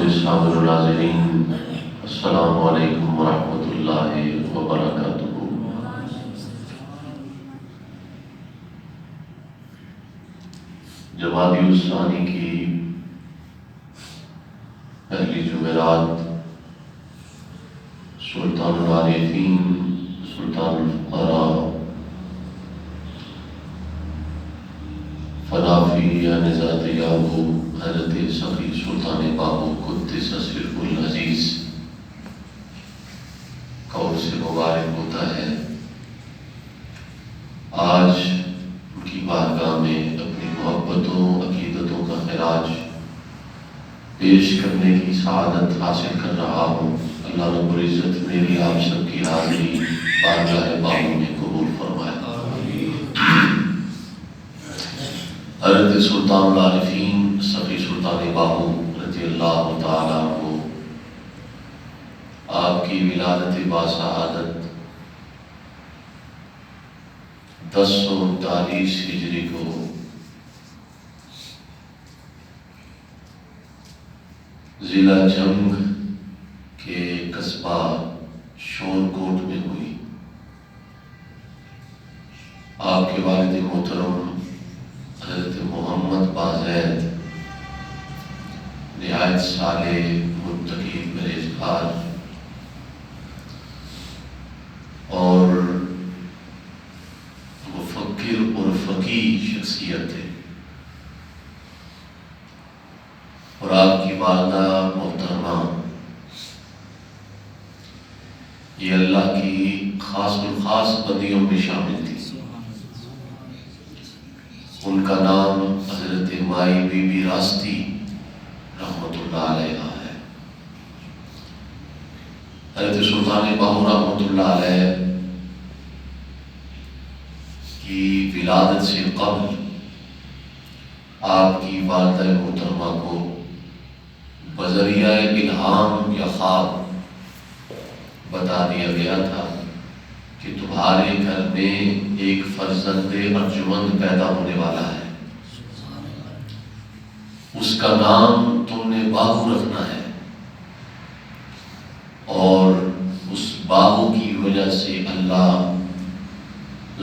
سامع الناظرین، السلام علیکم ورحمۃ اللہ وبرکاتہ۔ جمادی الثانی کی پہلی جمعرات سلطان العارفین، سلطان الفقراء، فنافی نزاد یابو حضرت سخی سلطان بابو قدس سرہ العزیز قول سے مبارک ہوتا ہے۔ آج ان کی بارگاہ میں اپنی محبتوں عقیدتوں کا خراج پیش کرنے کی سعادت حاصل کر رہا ہوں۔ اللہ رب العزت میری آپ سب کی حاضری بارگاہ بابو میں قبول فرمائے۔ حضرت سلطان العارفین سخی سلطان بابو رضی اللہ تعالیٰ عنہ، آپ کی ولادت باسعادت 1039 ہجری کو ضلع جنگ کے قصبہ شورکوٹ میں ہوئی۔ آپ کے والد محترم حضرت محمد بازید نہایت صالح، متقی، پرہیزگار اور مفکر اور فقیہ شخصیت ہے، اور آپ کی والدہ محترمہ یہ اللہ کی خاص الخاص بندیوں میں شامل تھی۔ ان کا نام حضرت مائی بی بی راستی رحمۃ اللہ علیہ ہے۔ حضرت سلطان بابو رحمۃ اللہ علیہ کی ولادت سے قبل آپ کی والدہ محترمہ کو بذریعہ الہام یا خواب بتا دیا گیا تھا کہ تمہارے گھر میں ایک فرزند ارجمند پیدا ہونے والا ہے، اس کا نام تم نے بابو رکھنا ہے، اور اس بابو کی وجہ سے اللہ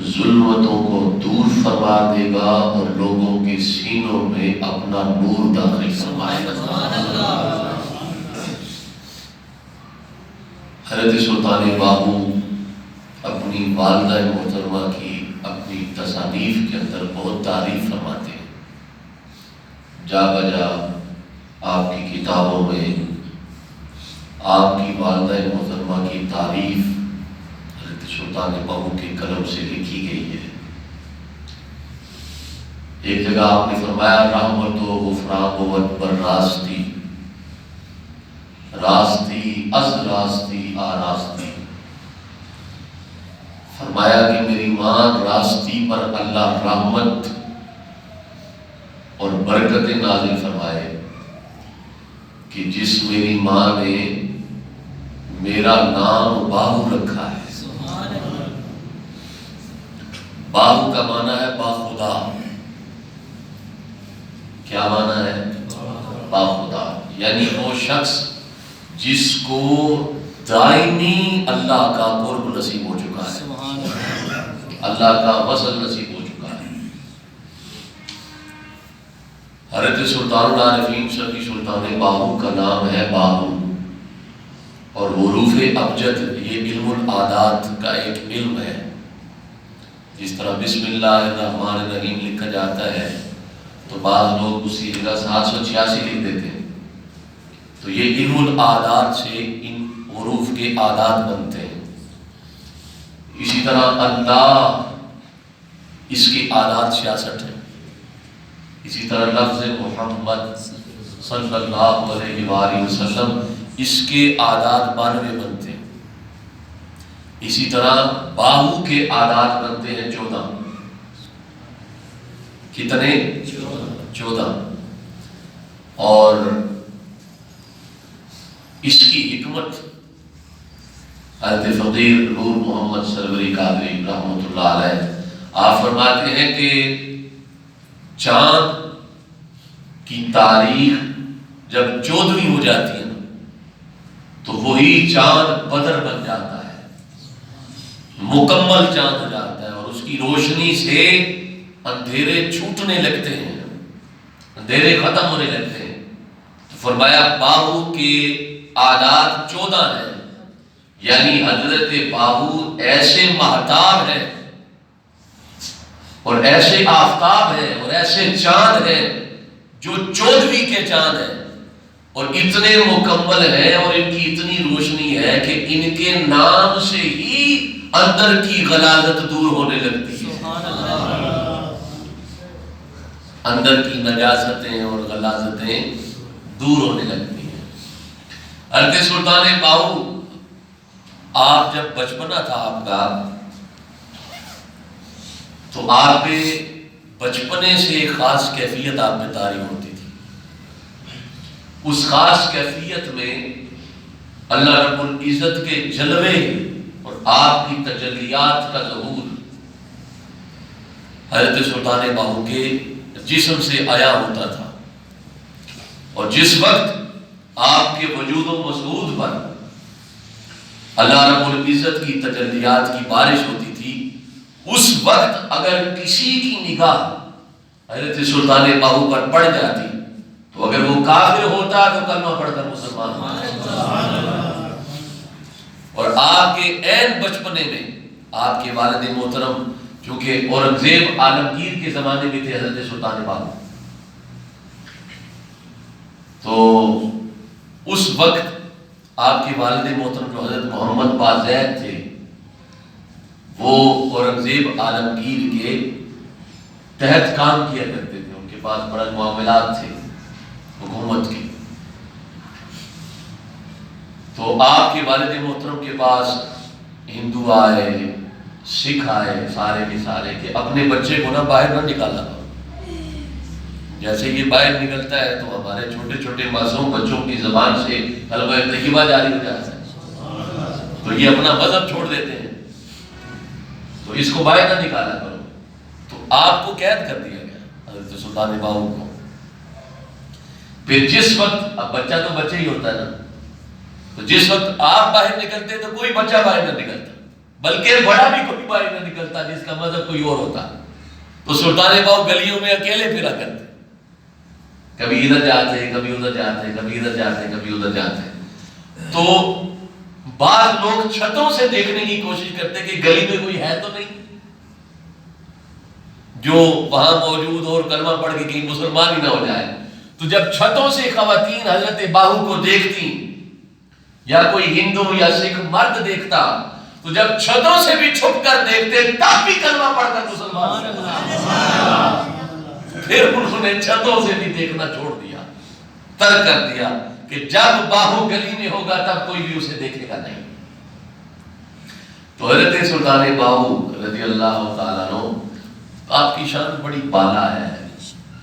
ظلمتوں کو دور فرما دے گا اور لوگوں کے سینوں میں اپنا نور داخل فرمائے گا۔ حضرت سلطان بابو اپنی والدہ محترمہ کی اپنی تصانیف کے اندر بہت تعریف فرماتے ہیں۔ جا بجا آپ کی کتابوں میں آپ کی والدہ محترمہ کی تعریف حضرت سلطان بابو کے قلم سے لکھی گئی ہے۔ ایک جگہ آپ نے فرمایا رحمت و غفران و بر راستی، راستی از راستی آراستی۔ فرمایا کہ میری ماں راستی پر اللہ رحمت اور برکت نازل فرمائے کہ جس میری ماں نے میرا نام بابو رکھا ہے۔ بابو کا معنی ہے باخدا۔ کیا معنی ہے؟ باخدا، یعنی وہ شخص جس کو دائمی اللہ کا قرب نصیب ہو چکا ہے، اللہ کا وصل نصیب ہو چکا ہے۔ حضرت سلطان العارفین سخی سلطان بابو کا نام ہے بابو، اور حروف ابجد یہ علم العادات کا ایک علم ہے۔ جس طرح بسم اللہ الرحمن الرحیم لکھا جاتا ہے تو بعض لوگ اسی جگہ 786 لکھ دیتے ہیں، تو یہ علم العادات سے ان حروف کے عادات بنتے ہیں۔ اسی طرح اللہ، اس کی عادات 66 ہیں۔ اسی طرح لفظ محمد صلی اللہ علیہ وآلہ وسلم، اس کے عادات 92 بنتے ہیں۔ اسی طرح باہو کے عادات بنتے ہیں 14۔ کتنے؟ 14۔ اور اس کی حکمت حضرت فقیر نور محمد سروری قادری رحمۃ اللہ علیہ آپ فرماتے ہیں کہ چاند کی تاریخ جب 14ویں ہو جاتی ہے نا تو وہی چاند بدر بن جاتا ہے، مکمل چاند ہو جاتا ہے، اور اس کی روشنی سے اندھیرے چھوٹنے لگتے ہیں، اندھیرے ختم ہونے لگتے ہیں۔ تو فرمایا باہو کے عادات 14 ہیں، یعنی حضرت باہو ایسے مہتاب ہیں اور ایسے آفتاب ہیں اور ایسے چاند ہیں جو 14ویں کے چاند ہیں، اور اتنے مکمل ہیں اور ان کی اتنی روشنی ہے کہ ان کے نام سے ہی اندر کی غلاظت دور ہونے لگتی ہے، اندر کی نجاستیں اور غلاظتیں دور ہونے لگتی ہیں۔ حضرت سلطان باہو، آپ جب بچپنا تھا آپ کا، تو آپ پہ بچپنے سے ایک خاص کیفیت آپ پہ طاری ہوتی تھی۔ اس خاص کیفیت میں اللہ رب العزت کے جلوے اور آپ کی تجلیات کا ظہور حضرت سلطان باہو کے جسم سے آیا ہوتا تھا، اور جس وقت آپ کے وجود و مسعود پر اللہ رب العزت کی تجلیات کی بارش ہوتی تھی، اس وقت اگر کسی کی نگاہ حضرت سلطان باہو پر پڑ جاتی تو اگر وہ کافر ہوتا تو کلمہ پڑھ کر مسلمان ہوتا۔ اور آپ کے عین بچپنے میں آپ کے والد محترم، چونکہ اورنگزیب عالمگیر کے زمانے میں تھے حضرت سلطان باہو، تو اس وقت آپ کے والد محترم جو حضرت محمد بازید تھے، وہ اورنگزیب عالمگیر کے تحت کام کیا کرتے تھے، ان کے پاس بڑے معاملات تھے حکومت کے۔ تو آپ کے والد محترم کے پاس ہندو آئے، سکھ آئے، سارے کے سارے کہ اپنے بچے کو نہ باہر نہ نکالا کرو، جیسے یہ باہر نکلتا ہے تو ہمارے چھوٹے چھوٹے معصوم بچوں کی زبان سے کلمہ طیبہ جاری ہو جاتا ہے، تو یہ اپنا مذہب چھوڑ دیتے ہیں، تو اس کو باہر نہ نکالا کرو۔ تو آپ کو قید کر دیا گیا حضرت سلطان باہو کو۔ پھر جس وقت، اب بچہ تو بچہ ہی ہوتا ہے نا، تو جس وقت آپ باہر نکلتے تو کوئی بچہ باہر نہ نکلتا، بلکہ بڑا بھی کوئی باہر نہ نکلتا جس کا مذہب کوئی اور ہوتا۔ تو سلطان باہو گلیوں میں اکیلے پھرا کرتے، کبھی ادھر جاتے، کبھی ادھر جاتے، کبھی ادھر جاتے، کبھی ادھر جاتے۔ تو بعض لوگ چھتوں سے دیکھنے کی کوشش کرتے کہ گلی میں کوئی ہے تو نہیں جو وہاں موجود اور کلمہ پڑھ کے کہیں مسلمان ہی نہ ہو جائے۔ تو جب چھتوں سے خواتین حضرت باہو کو دیکھتی، یا کوئی ہندو یا سکھ مرد دیکھتا، تو جب چھتوں سے بھی چھپ کر دیکھتے تب بھی کلمہ پڑھ کر مسلمان ہو جاتے۔ پھر انہوں نے چھتوں سے بھی دیکھنا چھوڑ دیا، ترک کر دیا کہ جب باہو گلی میں ہوگا تب کوئی بھی اسے دیکھے گا نہیں۔ تو حضرت سلطان باہو رضی اللہ تعالیٰ عنہ، آپ کی شان بڑی بالا ہے،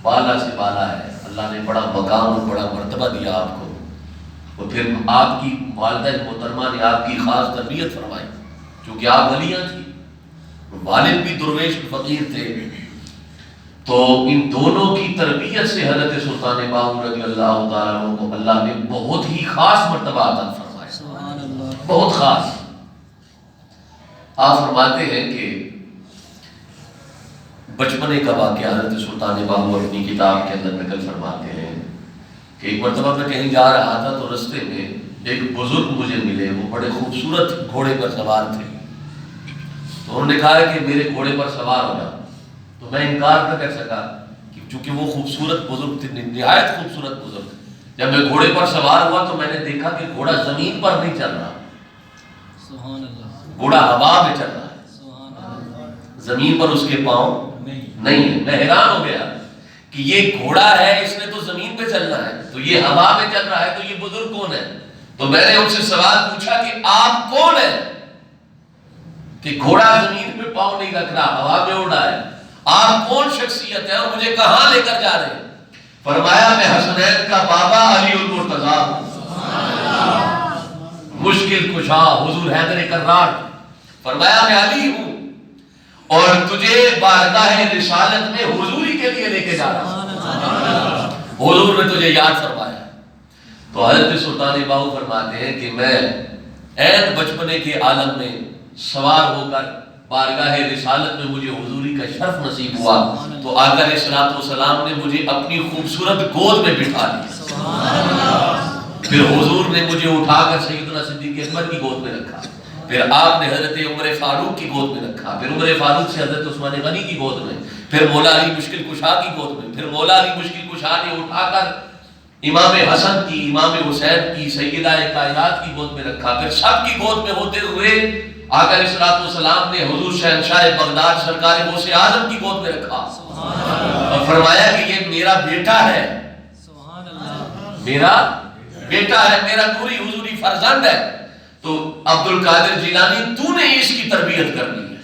بالا سے بالا ہے، اللہ نے بڑا مقام اور بڑا مرتبہ دیا آپ کو، اور پھر آپ کی والدہ محترمہ نے آپ کی خاص تربیت فرمائی، چونکہ آپ ولیاں تھی، والد بھی درویش فقیر تھے، تو ان دونوں کی تربیت سے حضرت سلطان باہو رضی اللہ تعالیٰ عنہ کو اللہ نے بہت ہی خاص مرتبہ عطا فرمایا، بہت خاص۔ آپ فرماتے ہیں کہ بچپنے کا واقعہ حضرت سلطان باہو اپنی کتاب کے اندر نقل فرماتے ہیں کہ ایک مرتبہ میں کہیں جا رہا تھا تو رستے میں ایک بزرگ مجھے ملے، وہ بڑے خوبصورت گھوڑے پر سوار تھے، تو انہوں نے کہا کہ میرے گھوڑے پر سوار ہو جا، تو میں انکار نہ کر سکا چونکہ وہ خوبصورت بزرگ تھے، نہایت خوبصورت بزرگ۔ جب میں گھوڑے پر سوار ہوا تو میں نے دیکھا کہ گھوڑا زمین پر نہیں چل رہا، گھوڑا ہوا میں چل رہا ہے، زمین پر اس کے پاؤں نہیں ہے۔ میں حیران ہو گیا کہ یہ گھوڑا ہے، اس نے تو زمین پہ چلنا ہے، تو یہ ہوا میں چل رہا ہے، تو یہ بزرگ کون ہے؟ تو میں نے ان سے سوال پوچھا کہ آپ کون ہیں کہ گھوڑا زمین پہ پاؤں نہیں رکھ رہا، ہوا میں اڑ رہا ہے، آپ کون شخصیت ہے اور مجھے کہاں لے کر جا رہے ہیں؟ فرمایا میں حسنین کا بابا علی المرتضیٰ ہوں، مشکل کشا حضور حیدر کرار۔ فرمایا میں علی ہوں اور تجھے بارگاہ رسالت میں حضوری کے لیے لے کے جا رہا ہوں، حضور نے تجھے یاد فرمایا، تو حضرت سلطان باہو فرماتے ہیں کہ میں عین بچپنے کے عالم میں سوار ہو کر بارگاہ رسالت میں مجھے حضوری کا شرف نصیب ہوا تو آقا علیہ الصلوۃ والسلام نے مجھے اپنی خوبصورت گود میں بٹھا لیا. پھر حضور نے مجھے اٹھا کر سیدنا صدیق اکبر کی گود میں رکھا. پھر آپ نے حضرت عمر فاروق کی گود میں رکھا. پھر عمر فاروق سے حضرت عثمان غنی کی گود میں. پھر مولا علی مشکل کشا کی گود میں. پھر مولا علی مشکل کشا نے اٹھا کر امام حسن کی، امام حسین کی، سیدہ کائنات کی گود میں رکھا. پھر سب کی گود میں ہوتے ہوئے آقا علیہ الصلوۃ والسلام نے حضور شہنشاہ بغداد سرکار غوث اعظم کی گود میں رکھا اور فرمایا کہ یہ میرا بیٹا ہے، میرا بیٹا ہے، میرا نوری حضوری فرزند ہے. تو عبد القادر جیلانی تو نے اس کی تربیت کرنی ہے،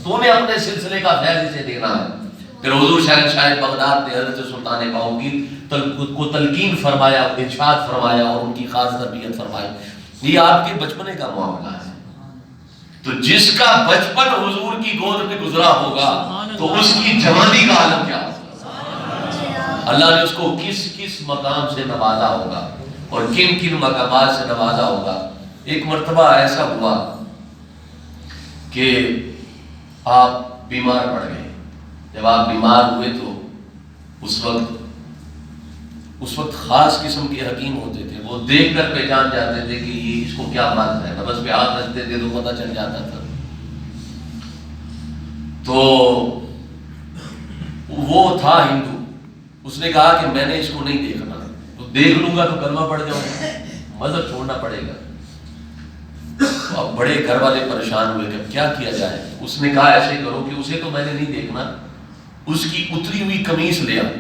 تو نے اپنے سلسلے کا فیض اسے دینا ہے. پھر حضور شہنشاہ بغداد نے حضرت سلطان باہو کی کو تلقین فرمایا، ارشاد فرمایا اور ان کی خاص تربیت فرمائی. یہ آپ کے بچپنے کا معاملہ ہے. تو جس کا بچپن حضور کی گود میں گزرا ہوگا تو اس کی جوانی کا عالم کیا ہوگا. اللہ نے اس کو کس کس مقام سے نوازا ہوگا اور کن کن مقامات سے نوازا ہوگا. ایک مرتبہ ایسا ہوا کہ آپ بیمار پڑ گئے. جب آپ بیمار ہوئے تو اس وقت خاص قسم کے حکیم ہوتے تھے. وہ دیکھ کر پہچان جاتے تھے کہ یہ اس کو کیا بات ہے. نبض پہ ہاتھ رکھتے تھے تو پتہ چل جاتا تھا. تو وہ تھا ہندو. اس نے کہا کہ میں نے اس کو نہیں دیکھنا، تو دیکھ لوں گا تو کلمہ پڑھ جاؤں گا، مذہب چھوڑنا پڑے گا. تو اب بڑے گھر والے پریشان ہوئے کہ کیا کیا جائے. اس نے کہا ایسے کرو کہ اسے تو میں نے نہیں دیکھنا، اس کی اتری ہوئی قمیص لے آؤ،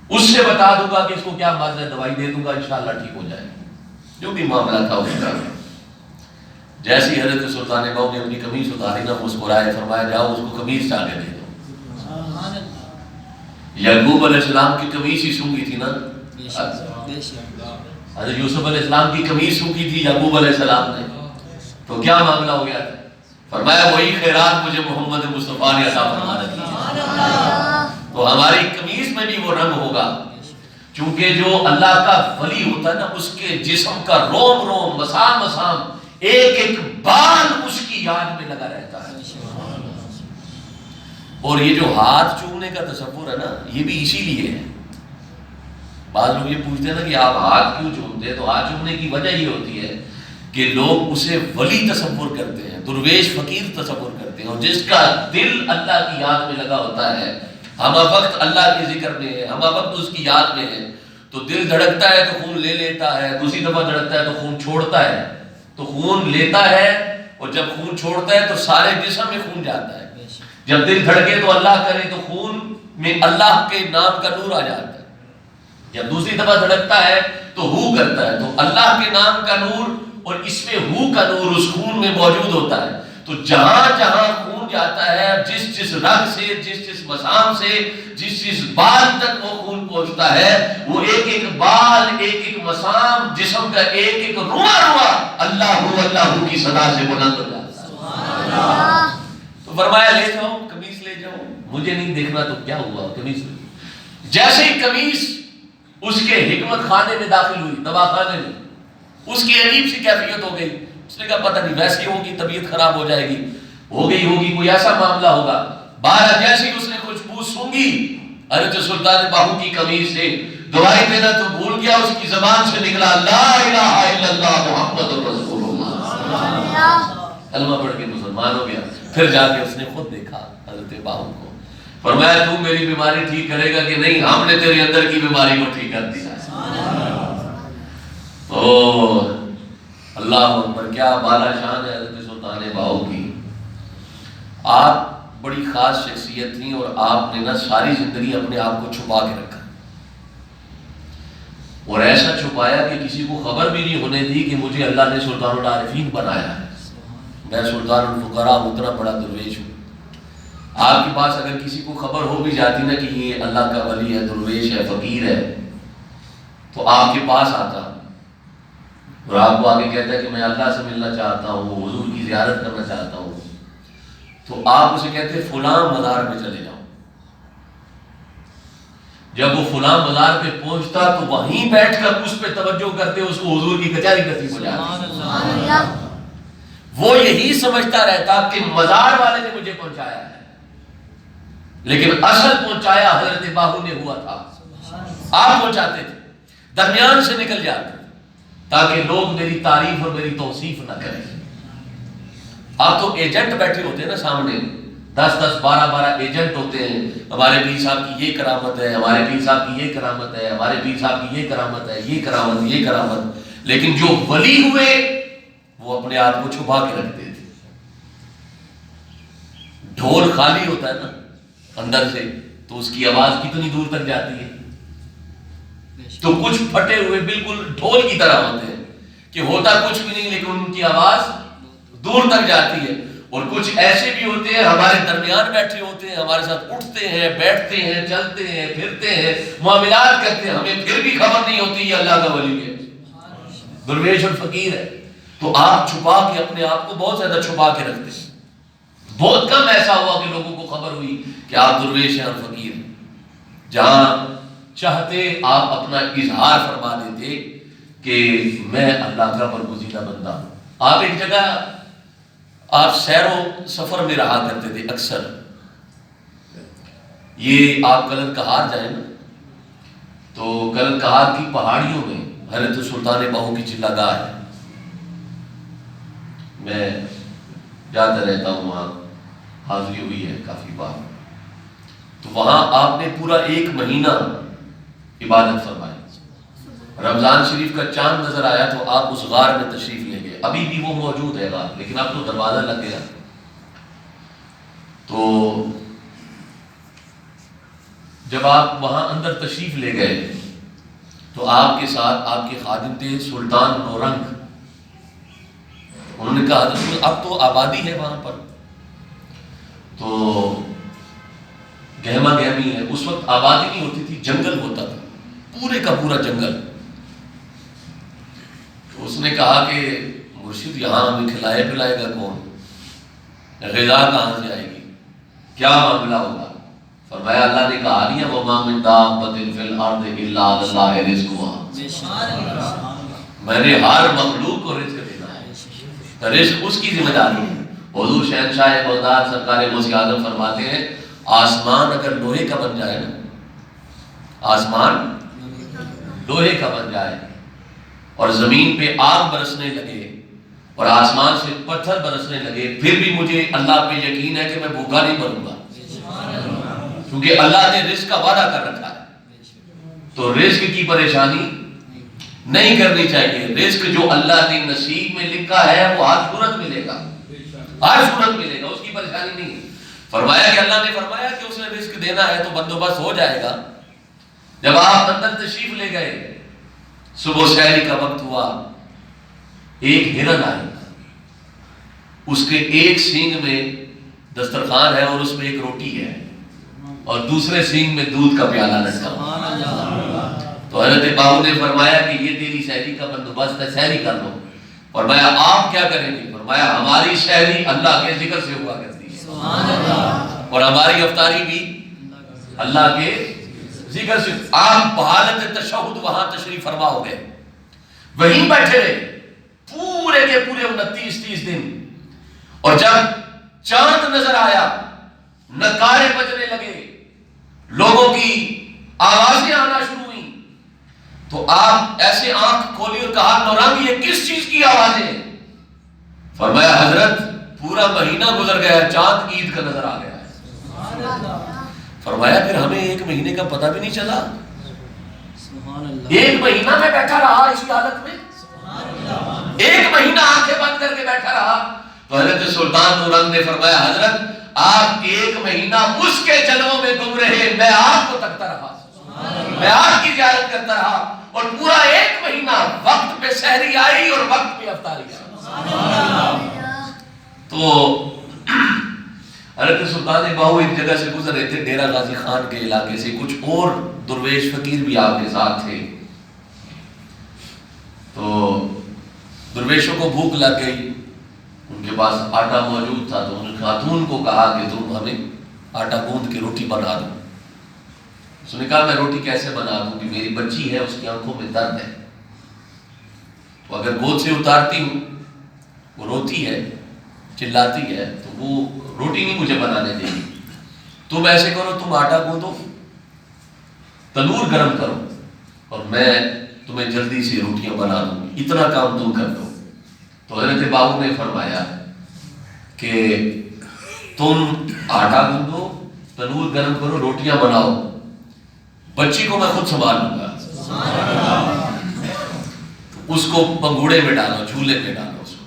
اس سے بتا دوں گا کہ اس کو کیا مرض ہے، دوائی دے دوں گا، انشاءاللہ ٹھیک ہو جائے گا. جو بھی معاملہ تھا اس کا. جیسی حضرت سلطان باہو نے اپنی قمیص اتاری نہ مسکرائے، فرمایا جاؤ اس کو قمیص چاہ کے دے دو. یعقوب علیہ السلام کی قمیص ہی سونگی تھی نا، حضرت یوسف علیہ السلام کی قمیص سونگی تھی یعقوب علیہ السلام نے. تو کیا معاملہ ہو گیا تھا. فرمایا وہی خیرات مجھے محمد مصطفیٰ نے عطا فرما دی. تو ہماری قمیص میں بھی وہ رنگ ہوگا، چونکہ جو اللہ کا ولی ہوتا ہے نا اس کے جسم کا روم روم، مسام مسام، ایک ایک بال اس کی یاد میں لگا رہتا ہے. اور یہ جو ہاتھ چومنے کا تصور ہے نا یہ بھی اسی لیے ہے. بعض لوگ یہ پوچھتے ہیں نا کہ آپ ہاتھ کیوں چومتے ہیں. تو ہاتھ چومنے کی وجہ یہ ہوتی ہے کہ لوگ اسے ولی تصور کرتے ہیں، درویش فقیر تصور کرتے ہیں، اور جس کا دل اللہ کی یاد میں لگا ہوتا ہے، ہم وقت اللہ کے ذکر میں ہے، ہم وقت اس کی یاد میں ہے، تو دل دھڑکتا ہے تو خون لے لیتا ہے، دوسری دفعہ دھڑکتا ہے تو خون چھوڑتا ہے. تو خون لیتا ہے اور جب خون چھوڑتا ہے تو سارے جسم میں خون جاتا ہے. جب دل دھڑکے تو اللہ کرے تو خون میں اللہ کے نام کا نور آ جاتا ہے. جب دوسری دفعہ دھڑکتا ہے تو ہو کرتا ہے تو اللہ کے نام کا نور اور اس میں ہو کا نور اس خون میں موجود ہوتا ہے. تو جہاں جہاں خون جاتا ہے، جس جس رگ سے، جس جس مسام سے، جس جس بال تک وہ خون پہنچتا ہے، وہ ایک ایک بال، ایک ایک مسام، جسم کا ایک ایک رواں رواں اللہ کی صدا سے بلند ہو جاتا ہے. تو فرمایا لے جاؤ قمیص، لے جاؤ، مجھے نہیں دیکھنا. تو کیا ہوا قمیص میں جیسے ہی قمیص اس کے حکمت خانے میں داخل ہوئی، دوا خانے میں، اس کی عجیب سی کیفیت ہو گئی. اس نے کہا پتہ نہیں ویسی ہوگی، طبیعت خراب ہو جائے گی، ہو گئی ہوگی، کوئی ایسا معاملہ ہوگا. بارہ جیسے ہی اس نے خوشبو سونگی حضرت سلطان باہو کی قمیص سے، دوائی دینا تو بھول گیا، اس کی زبان سے نکلا لا الہ الا اللہ محمد رسول اللہ. کلمہ پڑھ کے مسلمان ہو گیا. پھر جا کے اس نے خود دیکھا حضرت باہو کو. فرمایا تو میری بیماری ٹھیک کرے گا کہ نہیں؟ ہم نے تیرے اندر کی بیماری کو ٹھیک کر دیا. تو اللہ اکبر، کیا بالا شان ہے حضرت سلطان باہو کی. آپ بڑی خاص شخصیت تھیں اور آپ نے نا ساری زندگی اپنے آپ کو چھپا کے رکھا، اور ایسا چھپایا کہ کسی کو خبر بھی نہیں ہونے دی کہ مجھے اللہ نے سلطان العارفین بنایا ہے، میں سلطان الفقراء اتنا بڑا درویش ہوں. آپ کے پاس اگر کسی کو خبر ہو بھی جاتی نا کہ یہ اللہ کا ولی ہے، درویش ہے، فقیر ہے، تو آپ کے پاس آتا اور آپ کو آگے کہتا ہے کہ میں اللہ سے ملنا چاہتا ہوں، حضور کی زیارت کرنا چاہتا ہوں. تو آپ اسے کہتے ہیں فلاں مزار میں چلے جاؤ. جب وہ فلاں مزار پہ پہنچتا تو وہیں بیٹھ کر اس پہ توجہ کرتے، اس کو حضور کی کچہری نصیب ہو جاتی۔ وہ یہی سمجھتا رہتا کہ مزار والے نے مجھے پہنچایا ہے، لیکن اصل پہنچایا حضرت باہو نے ہوا تھا۔ آپ پہنچاتے تھے، درمیان سے نکل جاتے تاکہ لوگ میری تعریف اور میری توصیف نہ کریں۔ آپ تو ایجنٹ بیٹھے ہوتے ہیں نا سامنے، 10 12 ایجنٹ ہوتے ہیں، ہمارے پیر صاحب کی یہ کرامت ہے، ہمارے پیر صاحب کی یہ کرامت ہے، ہمارے پیر صاحب کی یہ کرامت ہے، یہ کرامت، یہ کرامت۔ لیکن جو ولی ہوئے وہ اپنے آپ کو چھپا کے رکھتے تھے۔ ڈھول خالی ہوتا ہے نا اندر سے تو اس کی آواز کتنی دور تک جاتی ہے، تو کچھ پھٹے ہوئے بالکل ڈھول کی طرح ہوتے ہیں کہ ہوتا کچھ بھی نہیں لیکن ان کی آواز دور تک جاتی ہے۔ اور کچھ ایسے بھی ہوتے ہیں ہمارے درمیان بیٹھے ہوتے ہیں، ہمارے ساتھ اٹھتے ہیں، بیٹھتے ہیں، چلتے ہیں، پھرتے ہیں، معاملات کرتے ہیں، ہمیں پھر بھی خبر نہیں ہوتی یہ اللہ کا ولی ہے، درویش اور فقیر ہے۔ تو آپ چھپا کے اپنے آپ کو بہت زیادہ چھپا کے رکھتے ہیں۔ بہت کم ایسا ہوا کہ لوگوں کو خبر ہوئی کہ آپ درویش ہیں اور فقیر ہیں۔ جہاں چاہتے آپ اپنا اظہار فرما دیتے کہ میں اللہ کا برگزیدہ بندہ ہوں۔ آپ ایک جگہ آپ سیر و سفر میں رہا کرتے تھے اکثر، یہ آپ کلر کہار جائیں نا تو کلر کہار کی پہاڑیوں میں حضرت سلطان باہو کی چلہ گاہ ہے، میں جاتا رہتا ہوں، وہاں حاضری ہوئی ہے کافی بار۔ تو وہاں آپ نے پورا 1 مہینہ عبادت فرمائی۔ رمضان شریف کا چاند نظر آیا تو آپ اس غار میں تشریف لے گئے، ابھی بھی وہ موجود ہے غار، لیکن اب تو دروازہ لگ گیا۔ تو جب آپ وہاں اندر تشریف لے گئے تو آپ کے ساتھ آپ کے خادم تھے سلطان نورنگ۔ انہوں نے کہا حضرت اب تو آبادی ہے وہاں پر، تو گہما گہمی ہے، اس وقت آبادی نہیں ہوتی تھی، جنگل ہوتا تھا، پورے کا پورا جنگل۔ تو اس نے کہا کہ مرشد یہاں ہمیں کھلائے پلائے گا کون، غذا کہاں سے آئے گی، کیا معاملہ ہوگا؟ فرمایا اللہ نے کہا نہیں ہے وَمَا مِن دَابَّةٍ فِي الْأَرْضِ إِلَّا عَلَى اللَّهِ رِزْقُهَا، میں نے ہر مخلوق کو رزق دینا ہے، تو رزق اس کی ذمہ داری ہے۔ حضور شہنشاہ بغداد سرکار غوث اعظم فرماتے ہیں آسمان اگر لوہے کا بن جائے نا، آسمان لوہے کا بن جائے اور زمین پہ آگ برسنے لگے اور آسمان سے پتھر برسنے لگے، پھر بھی مجھے اللہ پہ یقین ہے کہ میں بھوکا نہیں مروں گا، کیونکہ اللہ نے رزق کا وعدہ کر رکھا ہے۔ تو رزق کی پریشانی نہیں کرنی چاہیے، رزق جو اللہ نے نصیب میں لکھا ہے وہ ہر صورت ملے گا، ہر صورت ملے گا، اس کی پریشانی نہیں۔ فرمایا کہ اللہ نے فرمایا کہ اس نے رزق دینا ہے تو بندوبست ہو جائے گا۔ جب آپ اندر تشریف لے گئے، صبح سحری کا وقت ہوا، ایک ہرن آیا، اس کے ایک سینگ میں دسترخوان ہے اور اس میں ایک روٹی ہے اور دوسرے سینگ میں دودھ کا پیالہ لٹکا ہوا۔ تو حضرت باہو نے فرمایا کہ یہ تیری سحری کا بندوبست ہے، سحری کر لو۔ فرمایا آپ کیا کریں گے؟ فرمایا ہماری سحری اللہ کے ذکر سے ہوا کرتی ہے اور ہماری افطاری بھی اللہ کے ذکر سے۔ آپ بحالت تشہد وہاں تشریف فرما ہو گئے، وہیں بیٹھے رہے پورے کے پورے 29-30 دن، اور جب چاند نظر آیا، نکارے بجنے لگے، لوگوں کی آوازیں آنا شروع ہوئیں، تو آپ ایسے آنکھ کھولی اور کہا نورنگ یہ کس چیز کی آوازیں ہیں؟ فرمایا حضرت پورا مہینہ گزر گیا، چاند عید کا نظر آ گیا ہے۔ فرمایا پھر ہمیں 1 مہینے کا پتہ بھی نہیں چلا، 1 مہینہ میں بیٹھا رہا اسی حالت میں، 1 مہینہ آنکھیں بند کر کے بیٹھا رہا۔ تو حضرت سلطان نورنگ نے فرمایا حضرت آپ 1 مہینہ اس کے جلووں میں گم رہے، میں آپ کو تکتا رہا، میں آپ کی زیارت کرتا رہا، اور پورا 1 مہینہ وقت پہ سحری آئی اور وقت پہ افطاری آئی۔ تو حضرت سلطان باہو ایک جگہ سے گزر رہے تھے، ڈیرہ غازی خان کے علاقے سے، کچھ اور درویش فقیر بھی آپ کے ساتھ تھے۔ تو درویشوں کو بھوک لگ گئی، ان کے پاس آٹا موجود تھا، تو ان خاتون کو کہا کہ تم ہمیں آٹا گوندھ کے روٹی بنا دو۔ اس نے کہا میں روٹی کیسے بنا دوں کہ میری بچی ہے، اس کی آنکھوں میں درد ہے، تو اگر گود سے اتارتی ہوں وہ روتی ہے، چلاتی ہے، تو وہ روٹی نہیں مجھے بنانے دے گی، تم ایسے کرو، تم آٹا گوندو، تنور گرم کرو، اور میں تمہیں جلدی سے روٹیاں بنا دوں گی، اتنا کام تم کر دو۔ تو حضرت بابو نے فرمایا کہ تم آٹا گوندو، تنور گرم کرو، روٹیاں بناؤ، بچی کو میں خود سنبھال لوں گا۔ اس کو پنگوڑے میں ڈالو، جھولے میں ڈالو، اس کو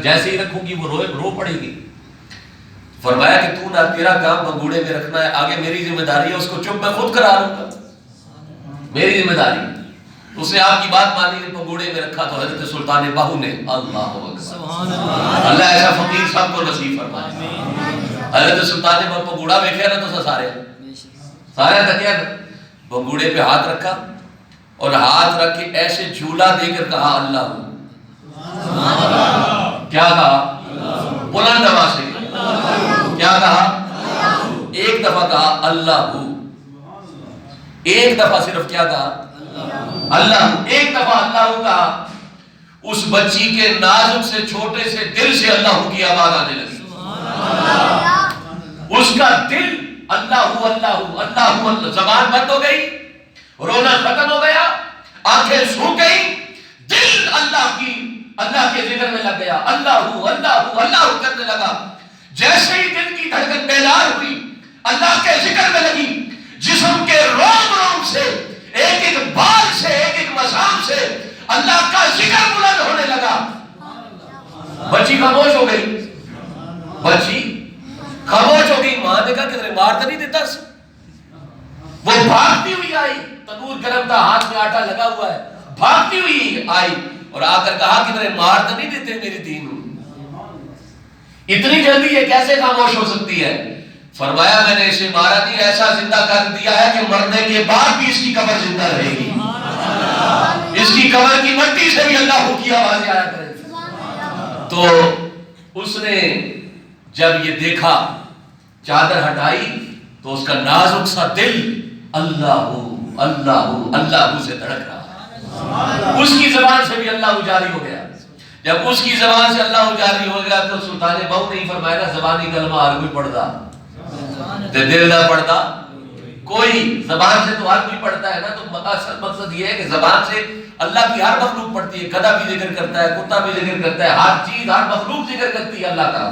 جیسے ہی رکھوں گی وہ رو پڑے گی۔ فرمایا کہ تو نہ، تیرا کام پنگوڑے میں رکھنا ہے، آگے میری ذمہ داری ہے، اس کو چپ میں خود کرا لوں گا، میری ذمہ داری۔ اس نے آپ کی بات مانی، نے پنگوڑے میں رکھا، تو حضرت سلطان باہو نے اللہ اکبر، اللہ ایسا فقیر سب کو نصیب فرمائے۔ حضرت سلطان نے پنگوڑا دیکھا نا تو سارے تکیا پنگوڑے پہ ہاتھ رکھا، اور ہاتھ رکھ کے ایسے جھولا دے کر کہا اللہ ہو۔ کیا کہا؟ بلند آواز سے کیا کہا؟ ایک دفعہ کہا اللہ ہو، ایک دفعہ صرف کیا کہا؟ اللہ ہو، ایک دفعہ اللہ ہو کہا، اس بچی کے نازک سے چھوٹے سے دل سے اللہ ہو کی آواز آنے لگی۔ اس کا دل اللہ ہو اللہ ہو اللہ ہو اللہ، زبان بند ہو گئی، رونا ختم ہو گیا، آنکھیں سوکھ گئی، دل اللہ کے ذکر میں لگ گیا، اللہ ہو اللہ ہو کرنے لگا۔ جیسے ہی دل کی دھڑکن بیدار ہوئی، اللہ کے ذکر میں لگی، جسم کے روم روم سے، ایک ایک بال سے، ایک ایک مسام سے اللہ کا ذکر بلند ہونے لگا۔ بچی خاموش ہو گئی، بچی خاموش ہو گئی۔ ماں نے کہا کہ مار تو نہیں دیتا؟ وہ بھاگتی ہوئی آئی، تنور گرم تھا، ہاتھ میں آٹا لگا ہوا ہے، بھاگتی ہوئی آئی اور آ کر کہا کہ میرے مار تو نہیں دیتے میری دین؟ اتنی جلدی یہ کیسے خاموش ہو سکتی ہے؟ فرمایا میں نے اسے مارا نہیں، ایسا زندہ کر دیا ہے کہ مرنے کے بعد بھی اس کی قبر زندہ رہے گی، اس کی قبر کی مٹی سے بھی اللہ کی آوازیں آیا کرے۔ تو اس نے جب یہ دیکھا، چادر ہٹائی، تو اس کا نازک سا دل اللہ سے دھڑک رہا۔ اس کی زبان سے بھی اللہ جاری ہو گیا۔ جب اس کی زبان سے اللہ جاری ہو گیا تو سلطان بہو نہیں فرمایا نا زبانی کلمہ ہر کوئی پڑھتا تے دل نہ پڑھتا کوئی، زبان سے تو ہر کوئی پڑھتا ہے نا۔ تو مقصد یہ ہے کہ زبان سے اللہ کی ہر مخلوق پڑھتی ہے، گدھا بھی ذکر کرتا ہے، کتا بھی ذکر کرتا ہے، ہر چیز ہر مخلوق ذکر کرتی ہے اللہ کا۔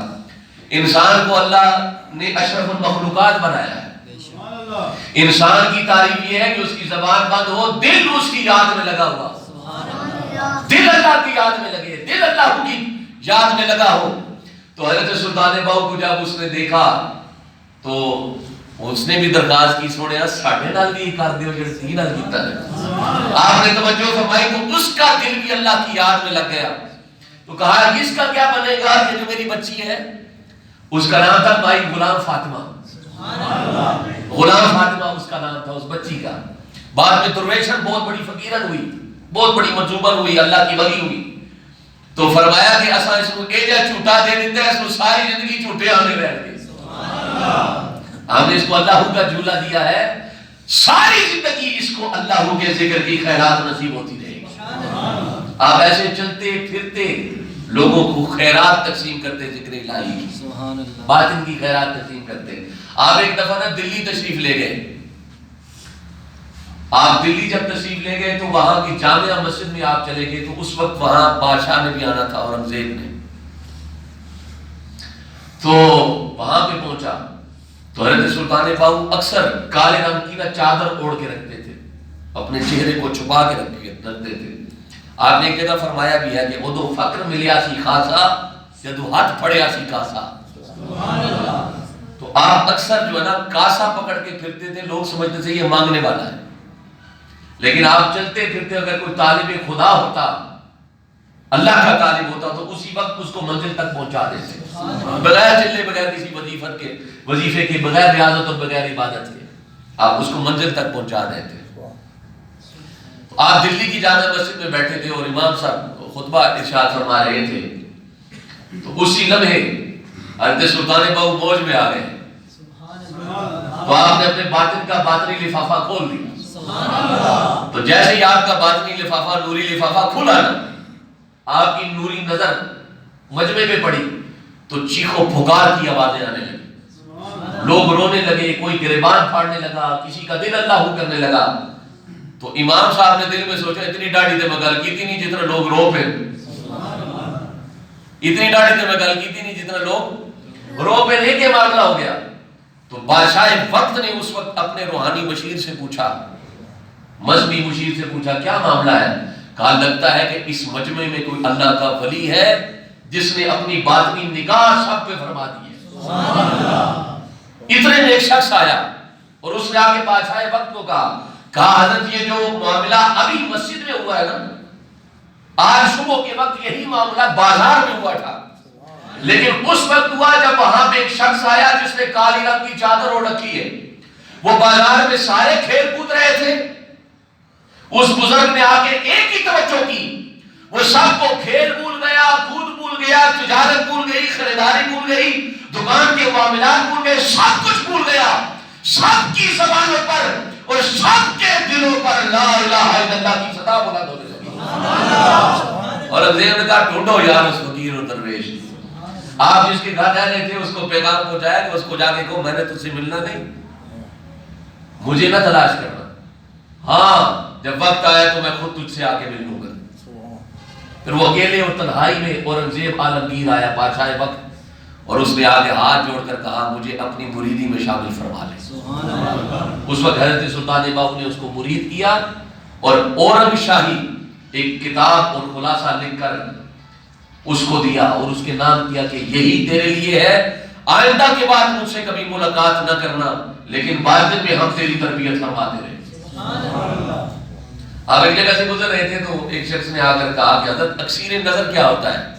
انسان کو اللہ نے اشرف المخلوقات بنایا ہے۔ انسان کی تعریف یہ ہے کہ اس کی زبان بند ہو، دل اس کی یاد میں لگا ہوا، دل اللہ کی یاد میں لگے، دل اللہ کی یاد میں لگا ہو۔ تو حضرت سلطان بہو کو جب اس نے دیکھا تو اس نے بھی درخواست کی، سونے ساڑھے نال بھی کر دیو جڑے تین نال کیتا ہے۔ آپ نے توجہ فرمائی تو اس کا دل بھی اللہ کی یاد میں لگ گیا۔ تو کہا اس کا کیا بنے گا؟ یہ جو میری بچی ہے، اس کا نام تھا بھائی غلام فاطمہ، غلام فاطمہ اس کا نام تھا اس بچی کا۔ بعد میں درویشن بہت بڑی فقیرن ہوئی، بہت بڑی مجوبن ہوئی، اللہ کی ولی ہوئی۔ تو فرمایا کہ اساں اس کو ایجا جھوٹا دے دیتے ہیں، اس کو ساری زندگی جھوٹے آنے رہ گئے۔ ہم نے اس کو اللہ کا جھولا دیا ہے، ساری زندگی اس کو اللہ کے ذکر کی خیرات نصیب ہوتی رہے گی۔ آپ ایسے چلتے پھرتے لوگوں کو خیرات تقسیم کرتے، ذکر الہی کی، باطن کی خیرات تقسیم کرتے۔ آپ ایک دفعہ نا دلی تشریف لے گئے، آپ دلی جب تشریف لے گئے تو وہاں کی جامعہ مسجد میں آپ چلے گئے، تو اس وقت وہاں بادشاہ نے بھی آنا تھا، اورنگزیب نے۔ تو وہاں پہ پہنچا تو حضرت سلطان باہو اکثر کالے رنگ کی نا چادر اوڑھ کے رکھتے تھے، اپنے چہرے کو چھپا کے رکھتے تھے۔ آپ نے ایک جگہ فرمایا بھی ہے کہ ادو فقر ملیا سی خاصا، جدو ہاتھ پھڑیا سی کاسا۔ تو آپ اکثر جو ہے نا کاسا پکڑ کے پھرتے تھے، لوگ سمجھتے تھے یہ مانگنے والا ہے، لیکن آپ چلتے پھرتے اگر کوئی طالب خدا ہوتا، اللہ کا طالب ہوتا، تو اسی وقت اس کو منزل تک پہنچا دیتے، بغیر چلے، بغیر کسی وظیفے کے، بغیر ریاضت اور بغیر عبادت کے، آپ اس کو منزل تک پہنچا دیتے۔ آپ دلی کی جامع مسجد میں بیٹھے تھے اور امام صاحب خطبہ ارشاد فرما رہے تھے، تو اسی لمحے حضرت سلطان باہو موج میں آ گئے، تو آپ نے اپنے باطن کا باطنی لفافہ کھول دیا. تو جیسے ہی آپ کا باطنی لفافہ نوری لفافہ کھلا نا، آپ کی نوری نظر مجمع میں پڑی تو چیخو پھکار کی آوازیں آنے لگی، لوگ رونے لگے، کوئی گریبان پھاڑنے لگا، کسی کا دل اللہ کرنے لگا. تو امام صاحب نے دل میں سوچا اتنی ڈاڑھی تے میں گل کی نہیں جتنا لوگ رو پہ، اتنی ڈاڑھی تے میں گل کی نہیں جتنا لوگ رو پہ. لے کے معاملہ ہو گیا. تو بادشاہ وقت نے اس وقت اپنے روحانی مشیر سے پوچھا، مذہبی مشیر سے پوچھا کیا معاملہ ہے؟ کہا لگتا ہے کہ اس مجمع میں کوئی اللہ کا ولی ہے جس نے اپنی باطنی نگاہ سب پہ فرما دی ہے. اتنے میں ایک شخص آیا اور اس نے آگے بادشاہ وقت کو کہا حضرت یہ جو معاملہ ابھی مسجد میں ہوا ہے نا، آج صبح کے وقت یہی معاملہ بازار میں ہوا تھا، لیکن اس وقت ہوا جب وہاں پہ ایک شخص آیا جس نے کالی رنگ کی چادر اوڑھ رکھی ہے. وہ بازار میں سارے کھیل کود رہے تھے، اس بزرگ نے آ کے ایک ہی توجہ کی، وہ سب کو کھیل بھول گیا، کود بھول گیا، تجارت بھول گئی، خریداری بھول گئی، دکان کے معاملات بھول گئے، سب کچھ بھول گیا. سب کی زبانوں پر اور سب کے دلوں پر لا الہ الا اللہ کی صدا بلند ہونے لگی. اور انگریز نے کہا ڈھونڈو یار اس فقیر اور درویش، آپ جس کے گھر رہ رہے تھے اس کو پیغام پہنچایا کہ اس کو جا کے کہو میں نے تجھ سے ملنا نہیں، مجھے نہ تلاش کرنا، ہاں جب وقت آیا تو میں خود تجھ سے آ کے مل لوں گا. پھر وہ اکیلے اور تنہائی میں اورنگزیب عالمگیر آیا بادشاہ وقت، اور اس نے آگے ہاتھ جوڑ کر کہا مجھے اپنی مریدی میں شامل فرما لے. اس وقت حضرت سلطان باہو نے اس کو مرید کیا اور اورنگ شاہی ایک کتاب اور خلاصہ لکھ کر اس کو دیا اور اس کے نام کیا کہ یہی تیرے لیے ہے، آئندہ کے بعد مجھ سے کبھی ملاقات نہ کرنا، لیکن باطن میں ہم تیری تربیت فرماتے رہے. آپ ایک جگہ سے گزر رہے تھے تو ایک شخص نے آ کر کہا کہ حضرت اکثیر نظر کیا ہوتا ہے؟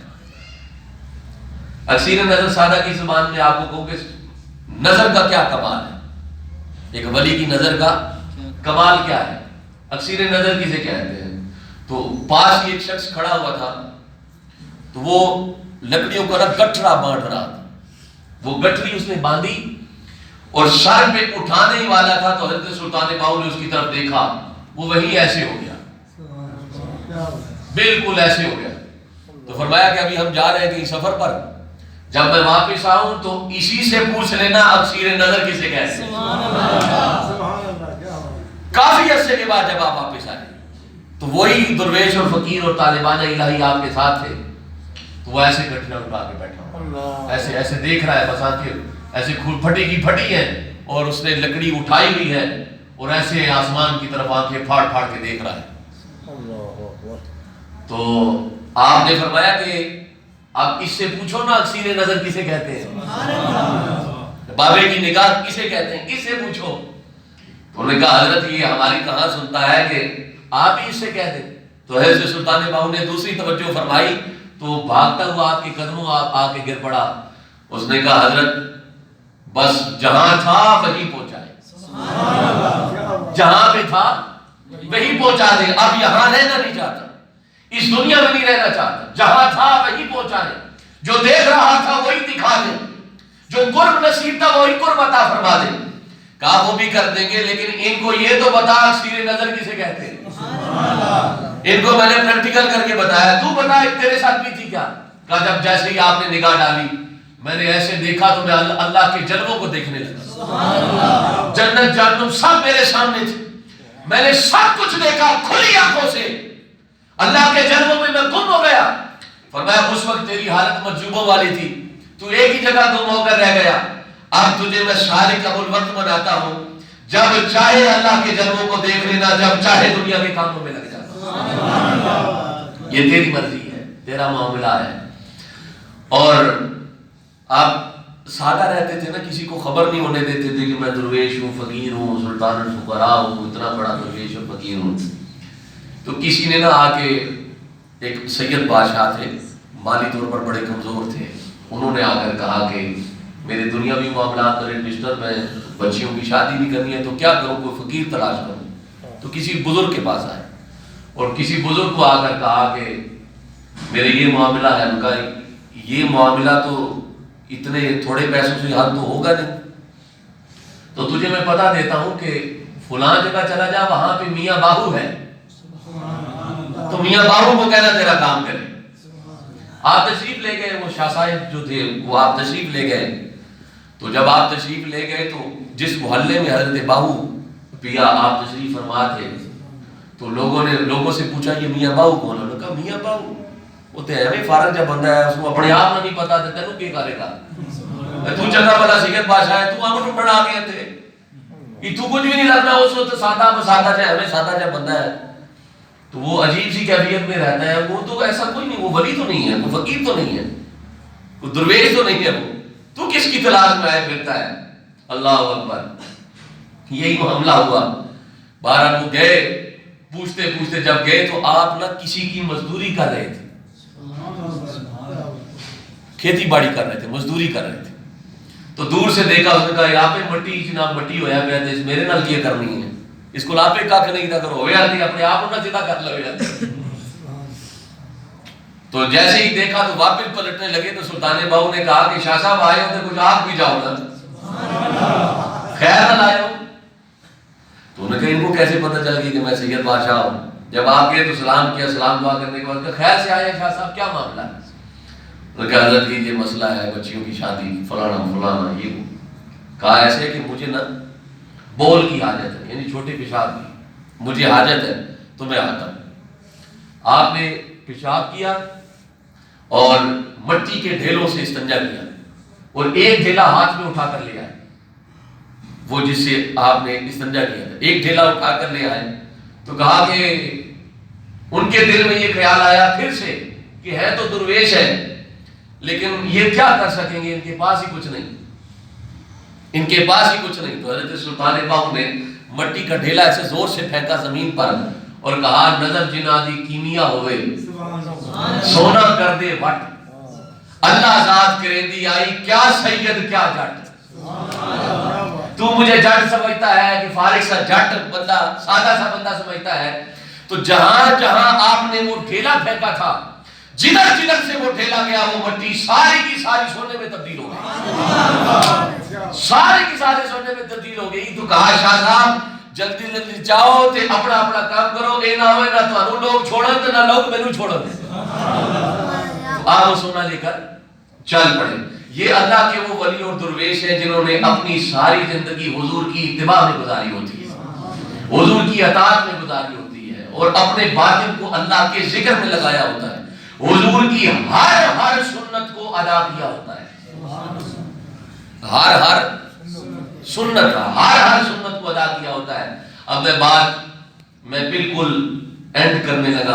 اکثیر نظر سادہ کی زبان میں آپ کو کہوں کہ نظر کا کیا کمال ہے، ایک ولی کی نظر کا کمال کیا ہے، اکثیر نظر کسے کہتے ہیں؟ تو پاس ایک شخص کھڑا ہوا تھا تو وہ لکڑیوں کا گٹھڑا باندھ رہا تھا، وہ گٹھڑی اس نے باندھی اور سر پہ اٹھانے ہی والا تھا تو حضرت سلطان باہو نے اس کی طرف دیکھا، وہ وہی ایسے ہو گیا، بالکل ایسے ہو گیا. تو فرمایا کہ ابھی ہم جا رہے ہیں کہیں سفر پر، جب میں واپس آؤں تو اسی سے پوچھ لینا اکثیر نظر کسے کہتے ہیں. کافی عرصے کے بعد جب آپ واپس آئے تو وہی درویش اور فقیر اور طالبان الہی آپ کے ساتھ تھے، تو وہ ایسے گٹھڑا اٹھا کے بیٹھا، ایسے ایسے دیکھ رہا ہے، بس آنکھیں ایسے پھٹی کی پھٹی ہے اور اس نے لکڑی اٹھائی ہوئی ہے اور ایسے آسمان کی طرف آنکھیں پھاڑ پھاڑ کے دیکھ رہا ہے. تو آپ نے فرمایا کہ آپ اس سے پوچھو نا اکثیر نظر کسے کہتے ہیں، بابے کی نگاہ کسے کہتے ہیں، اس سے پوچھو. تو انہوں نے کہا حضرت یہ ہماری کہاں سنتا ہے کہ آپ ہی اس سے کہہ دیں. تو حضرت سلطان باہو نے دوسری توجہ فرمائی تو بھاگتا ہوا آپ کے قدموں آ کے گر پڑا. اس نے کہا حضرت بس جہاں تھا وہیں پہنچائے، جہاں پہ تھا وہیں پہنچا دے، اب یہاں رہنا نہیں چاہتا، اس دنیا میں نہیں رہنا چاہتا، جہاں تھا وہیں پہنچا دے، جو دیکھ رہا تھا وہی دکھا دے، جو قرب نصیب تھا وہی قرب عطا فرما دے. کہا وہ بھی کر دیں گے لیکن ان کو یہ تو بتا اکثیر نظر کسے کہتے ہیں. ان کو میں نے پریکٹیکل کر کے بتایا، تو بتا تیرے ساتھ بھی تھی کیا؟ کہا جب جیسے ہی آپ نے نگاہ ڈالی میں نے ایسے دیکھا تو میں اللہ کے جلووں کو دیکھنے لگا، جنت جہنم سب میرے سامنے تھے، میں نے سب کچھ دیکھا کھلی آنکھوں سے، اللہ کے جلووں میں گم ہو گیا. فرمایا اس وقت تیری حالت مجذوبوں والی تھی، تو ایک ہی جگہ گم ہو کر رہ گیا، اب تجھے میں شارق ابو الوقت بناتا ہوں، جب چاہے اللہ کے جلووں کو دیکھ لینا، جب چاہے دنیا کے کاموں میں لگ جانا، یہ تیری مرضی ہے، تیرا معاملہ ہے. اور آپ سادہ رہتے تھے نا، کسی کو خبر نہیں ہونے دیتے تھے کہ میں درویش ہوں، فقیر ہوں، سلطان الفقراء ہوں، اتنا بڑا درویش اور فقیر ہوں. تو کسی نے نا آ کے، ایک سید بادشاہ تھے، مالی طور پر بڑے کمزور تھے، انہوں نے آ کر کہا کہ میرے دنیاوی معاملات میرے ڈسٹرب ہیں، بچیوں کی شادی بھی کرنی ہے تو کیا کروں، کوئی فقیر تلاش کروں. تو کسی بزرگ کے پاس آئے اور کسی بزرگ کو آ کر کہا کہ میرے یہ معاملہ ہے. ان کا یہ معاملہ تو اتنے تھوڑے پیسوں سے حل تو ہوگا نہیں، تو تجھے تجھے میں پتہ دیتا ہوں کہ فلاں جگہ چلا جا، وہاں پہ میاں باہو ہے، تو میاں باہو کو کہنا تیرا کام کرے۔ آپ تشریف لے گئے، وہ شاہ صاحب جو تھے وہ آپ تشریف لے گئے، تو جب آپ تشریف لے گئے تو جس محلے میں حضرت باہو پیا آپ تشریف فرما تھے، تو لوگوں نے لوگوں سے پوچھا یہ میاں باہو کون ہے؟ انہوں نے کہا میاں باہو وہ تو ایویں فارغ جب بندہ ہے، اس کو اپنے آپ نہ نہیں پتا، تینوں کی کرے گا؟ تو چنگا بھلا سید بادشاہ ہے، تو ہم بڑا گیا تھے کہ تو کچھ بھی نہیں لگنا، اس وقت سادہ سادہ جا ہمیں سادہ جا بندہ ہے، تو وہ عجیب سی کیفیت میں رہتا ہے۔ وہ تو ایسا کوئی نہیں، وہ ولی تو نہیں ہے، کوئی فقیر تو نہیں ہے، کوئی درویش تو نہیں ہے، وہ تو کس کی تلاش میں آئے پھرتا ہے؟ اللہ اکبر۔ یہی معاملہ ہوا، بہرحال وہ گئے، پوچھتے پوچھتے جب گئے تو آپ نہ کسی کی مزدوری کر رہے تھے، کھیتی باڑی کر رہے تھے، مزدوری کر رہے تھے، تو دور سے دیکھا، اس نے کہا یہاں پہ مٹی جناب مٹی ہویا پیا تھے، اس میرے نال کیا کرنی ہے، اس کو لاپے کھ نہیں تھا، اگر ہوئے آتی اپنے آپ نہ جدا کر لو جاتے۔ تو جیسے ہی دیکھا تو واپس پلٹنے لگے، تو سلطان باہو نے کہا کہ شاہ صاحب آئے ہو تو کچھ آپ بھی جاؤ نا، خیر نہ لائے ہو؟ تو انہوں نے کہا ان کو کیسے پتہ چل گئی کہ میں سید بادشاہ ہوں؟ جب آپ گئے تو سلام کیا، سلام دعا کرنے کے بعد کہا خیر سے آئے شاہ صاحب، کیا معاملہ ہے؟ انہوں نے کہا حضرت یہ مسئلہ ہے، بچیوں کی شادی فلانا فلانا یہ۔ کہا ایسے کہ مجھے نا بول کی حاجت ہے، یعنی چھوٹے پیشاب کی مجھے حاجت ہے، تو میں آتا ہوں۔ آپ نے پیشاب کیا اور مٹی کے ڈھیلوں سے استنجا کیا، اور ایک ڈھیلا ہاتھ میں اٹھا کر لے آئے، وہ جس سے آپ نے استنجا کیا تھا، ایک ڈھیلا اٹھا کر لے آئے، تو کہا کہ ان کے دل میں یہ خیال آیا پھر سے کہ ہے تو درویش ہے، لیکن یہ کیا کر سکیں گے، ان کے پاس ہی کچھ نہیں، ان کے پاس ہی کچھ نہیں۔ تو حضرت سلطان باہو نے مٹی کا ڈھیلا ایسے زور سے پھینکا زمین پر اور کہا نظر جنا دی کیمیا ہوئے سونا کر دے وٹ، اللہ ذات کرے دی آئی کیا سید کیا جٹ۔ تو مجھے جٹ سمجھتا ہے کہ فارغ سا جٹ بندہ، سادہ سا بندہ سمجھتا ہے، تو جہاں جہاں آپ نے وہ ڈھیلا پھینکا تھا، جدھر جدھر سے وہ ڈھیلا گیا وہ مٹی ساری کی ساری سونے میں تبدیل ہو گئی، ساری کی ساری سونے میں تبدیل ہو گئی۔ تو کہا شاہ صاحب جلدی جلدی جاؤ تے اپنا اپنا کام کرو، اے نہ ہوئے نہ تو لوگ چھوڑن تے نہ لوگ مینوں چھوڑن۔ آپ وہ سونا لے کر چل پڑے۔ یہ اللہ کے وہ ولی اور درویش ہیں جنہوں نے اپنی ساری زندگی حضور کی اتباع میں گزاری ہوتی ہے، حضور کی اطاعت میں گزاری ہوتی ہے، اور اپنے باطن کو اللہ کے ذکر میں لگایا ہوتا ہے، حضور کی ہر سنت کو ادا کیا ہوتا ہے، ہر سنت کو ادا کیا ہوتا ہے۔ اب میں بالکل اینڈ کرنے لگا۔